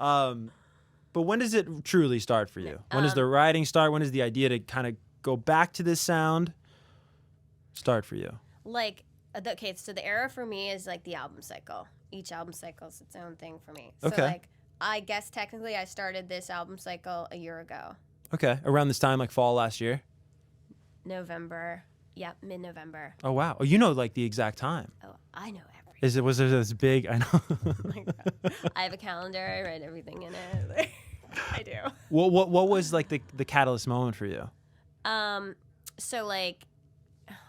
But when does it truly start for you? When does the writing start? When does the idea to kind of go back to this sound start for you? Like, okay, so the era for me is like the album cycle. Each album cycle is its own thing for me. So Okay. like, I guess technically I started this album cycle a year ago. Okay. Around this time, like fall last year? November. Yeah, mid-November. Oh, wow. Oh, you know like the exact time. Oh, I know everything. Was there this big, I know. I have a calendar. I write everything in it. I do. What was like the catalyst moment for you? So like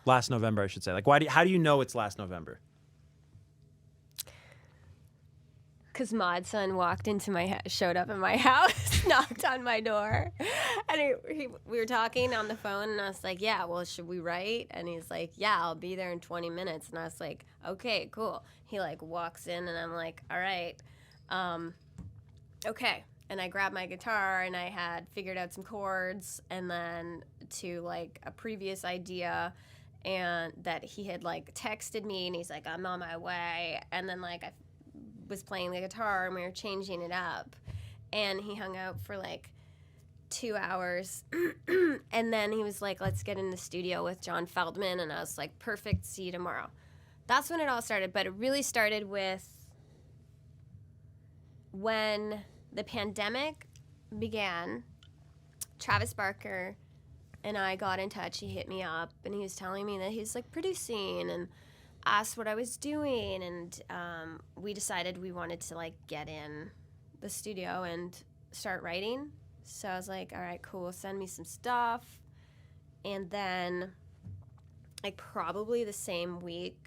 Last November, I should say. Like, how do you know it's last November? because Modson showed up in my house, knocked on my door, and we were talking on the phone, and I was like, yeah, well, should we write? And he's like, yeah, I'll be there in 20 minutes. And I was like, okay, cool. He like walks in, and I'm like, all right, okay. And I grabbed my guitar, and I had figured out some chords, and then to like a previous idea, and that he had like texted me, and he's like, I'm on my way. And then like I was playing the guitar, and we were changing it up, and he hung out for like 2 hours and then he was like, let's get in the studio with John Feldman. And I was like, perfect, see you tomorrow. That's when it all started. But it really started with when the pandemic began. Travis Barker and I got in touch. He hit me up, and he was telling me that he's like producing and asked what I was doing, and we decided we wanted to like get in the studio and start writing. So I was like, all right, cool, send me some stuff. And then like probably the same week,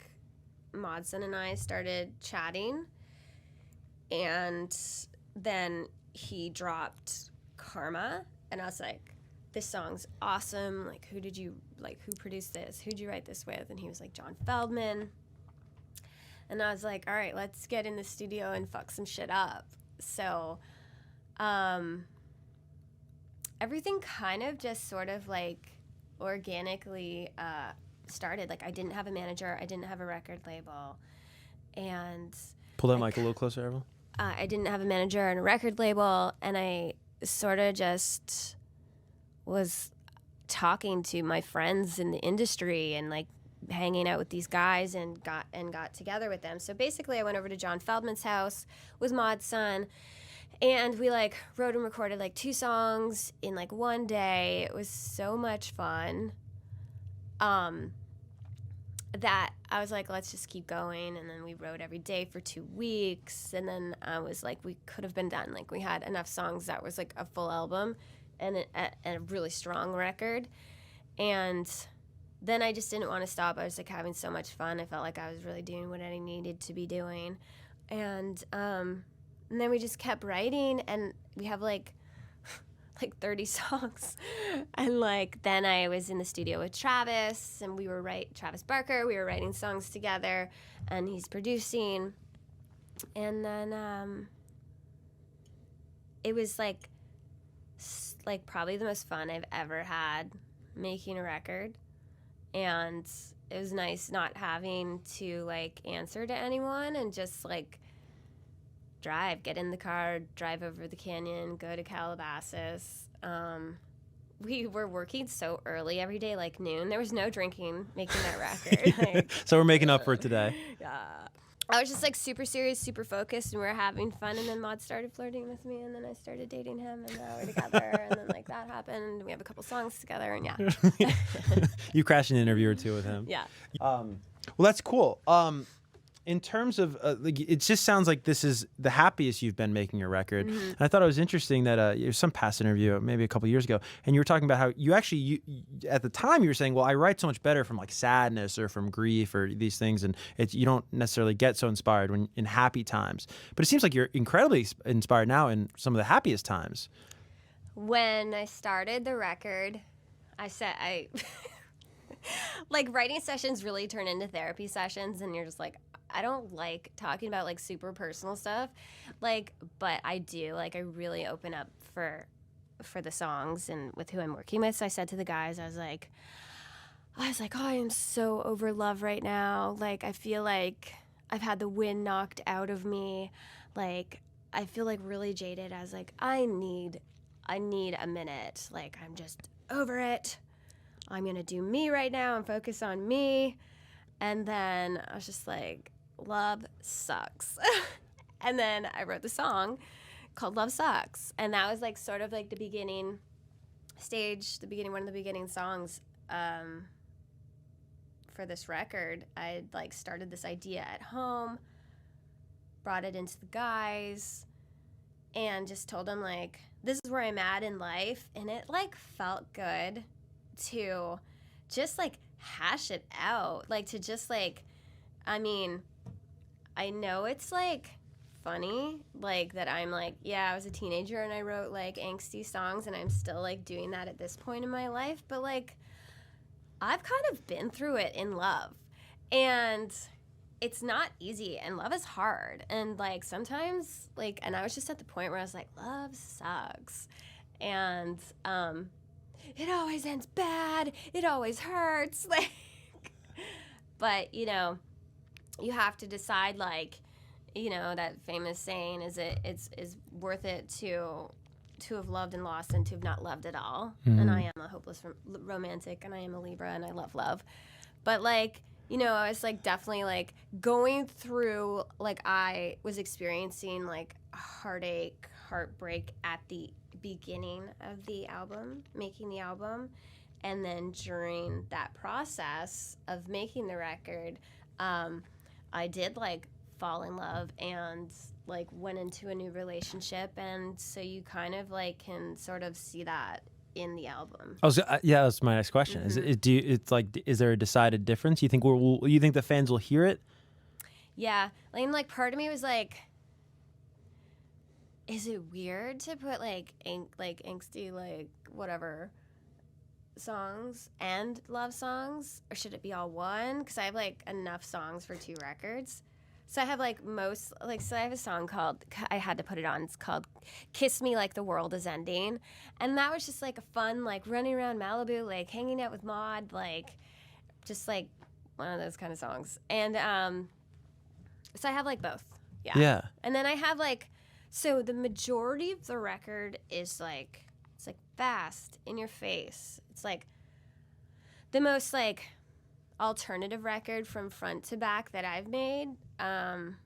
Modson and I started chatting, and then he dropped Karma, and I was like, this song's awesome. Like, who produced this? Who'd you write this with? And he was like, John Feldman. And I was like, all right, let's get in the studio and fuck some shit up. So, everything kind of just sort of like organically started. Like, I didn't have a manager. I didn't have a record label. And Pull that mic a little closer, Avril. I didn't have a manager and a record label, and I sort of just was talking to my friends in the industry and like hanging out with these guys and got together with them. So basically I went over to John Feldman's house with Modson, and we like wrote and recorded like 2 songs in like one day. It was so much fun that I was like, let's just keep going. And then we wrote every day for 2 weeks, and then I was like, we could have been done. Like, we had enough songs that was like a full album and a really strong record. And then I just didn't want to stop. I was like having so much fun. I felt like I was really doing what I needed to be doing. And then we just kept writing, and we have like 30 songs. And like then I was in the studio with Travis, and Travis Barker, we were writing songs together, and he's producing. And then it was like probably the most fun I've ever had making a record. And it was nice not having to like answer to anyone, and just like get in the car, drive over the canyon, go to Calabasas. We were working so early every day, like noon. There was no drinking making that record. So we're making up for it today. Yeah. I was just like super serious, super focused, and we were having fun. And then Mod started flirting with me, and then I started dating him, and now we're together. And then like that happened. We have a couple songs together, and yeah. You crashed an interview or 2 with him. Yeah. Well, that's cool. In terms of, like, it just sounds like this is the happiest you've been making a record. Mm-hmm. And I thought it was interesting that there was some past interview, maybe a couple years ago, and you were talking about how you actually, at the time you were saying, well, I write so much better from like sadness or from grief or these things, and you don't necessarily get so inspired when in happy times. But it seems like you're incredibly inspired now in some of the happiest times. When I started the record, I said like writing sessions really turn into therapy sessions, and you're just like, I don't like talking about like super personal stuff, like, but I do. Like, I really open up for the songs and with who I'm working with. So I said to the guys, I was like, oh, I am so over love right now. Like, I feel like I've had the wind knocked out of me. Like, I feel like really jaded. I was like, I need a minute. Like, I'm just over it. I'm going to do me right now and focus on me. And then I was just like, love sucks. And then I wrote the song called Love Sucks. And that was like sort of like the beginning stage, one of the beginning songs for this record. I like started this idea at home, brought it into the guys, and just told them like, this is where I'm at in life. And it like felt good to just like hash it out, like to just like, I mean, I know it's like funny, like that I'm like, yeah, I was a teenager and I wrote like angsty songs and I'm still like doing that at this point in my life, but like I've kind of been through it in love, and it's not easy, and love is hard, and like sometimes like, and I was just at the point where I was like, love sucks, and it always ends bad, it always hurts, like, but you know, you have to decide, like, you know, that famous saying is it's worth it to have loved and lost and to have not loved at all. Mm-hmm. And I am a hopeless romantic, and I am a Libra, and I love love. But like, you know, I was like definitely like going through, like I was experiencing like heartache, heartbreak at the beginning of the album, making the album. And then during that process of making the record, I did like fall in love and like went into a new relationship, and so you kind of like can sort of see that in the album. Yeah, that's my next question. Mm-hmm. Is there a decided difference? You think you think the fans will hear it? Yeah, like part of me was like, is it weird to put like angsty like whatever songs and love songs, or should it be all one? Because I have like enough songs for 2 records. So I have like so I have a song called, I had to put it on, it's called Kiss Me Like the World Is Ending. And that was just like a fun, like running around Malibu, like hanging out with Maud, like just like one of those kind of songs. And so I have like both. Yeah. And then I have like, so the majority of the record is like, it's like fast, in your face. It's like the most like alternative record from front to back that I've made. And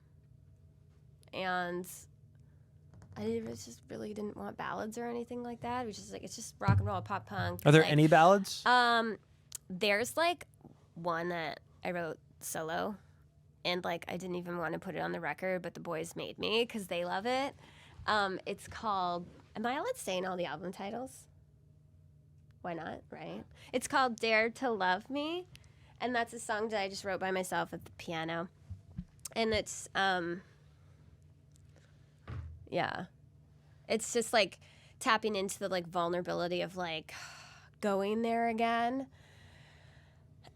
I just really didn't want ballads or anything like that. It was just like, it's just rock and roll, pop punk. Are there like, any ballads? There's like one that I wrote solo, and like I didn't even want to put it on the record, but the boys made me because they love it. It's called, am I allowed saying all the album titles? Why not, right? It's called Dare to Love Me, and that's a song that I just wrote by myself at the piano. And it's, yeah, it's just like tapping into the like vulnerability of like going there again,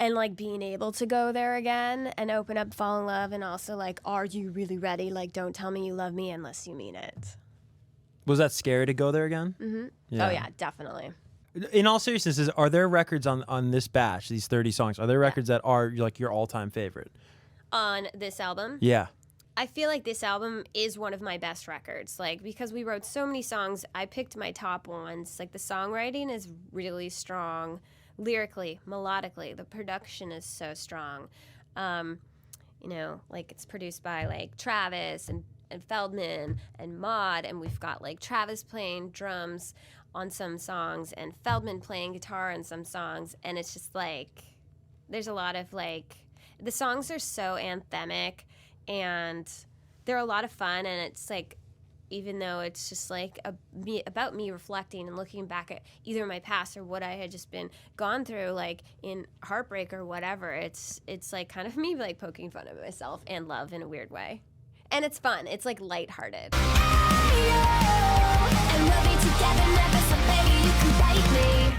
and like being able to go there again and open up, fall in love, and also like, are you really ready? Like, don't tell me you love me unless you mean it. Was that scary to go there again? Mm-hmm. Yeah. Oh yeah, definitely. In all seriousness, are there records on this batch, these 30 songs, are there records that are like your all-time favorite? On this album? Yeah. I feel like this album is one of my best records. Like, because we wrote so many songs, I picked my top ones. Like, the songwriting is really strong. Lyrically, melodically, the production is so strong. You know, like, it's produced by, like, Travis and Feldman and Maud, and we've got, like, Travis playing drums on some songs and Feldman playing guitar on some songs, and it's just, like, there's a lot of, like, the songs are so anthemic, and they're a lot of fun, and it's like, even though it's just like about me reflecting and looking back at either my past or what I had just been gone through, like in heartbreak or whatever, it's like kind of me like poking fun at myself and love in a weird way. And it's fun. It's like lighthearted. And we'll be together never, so baby, you can write me.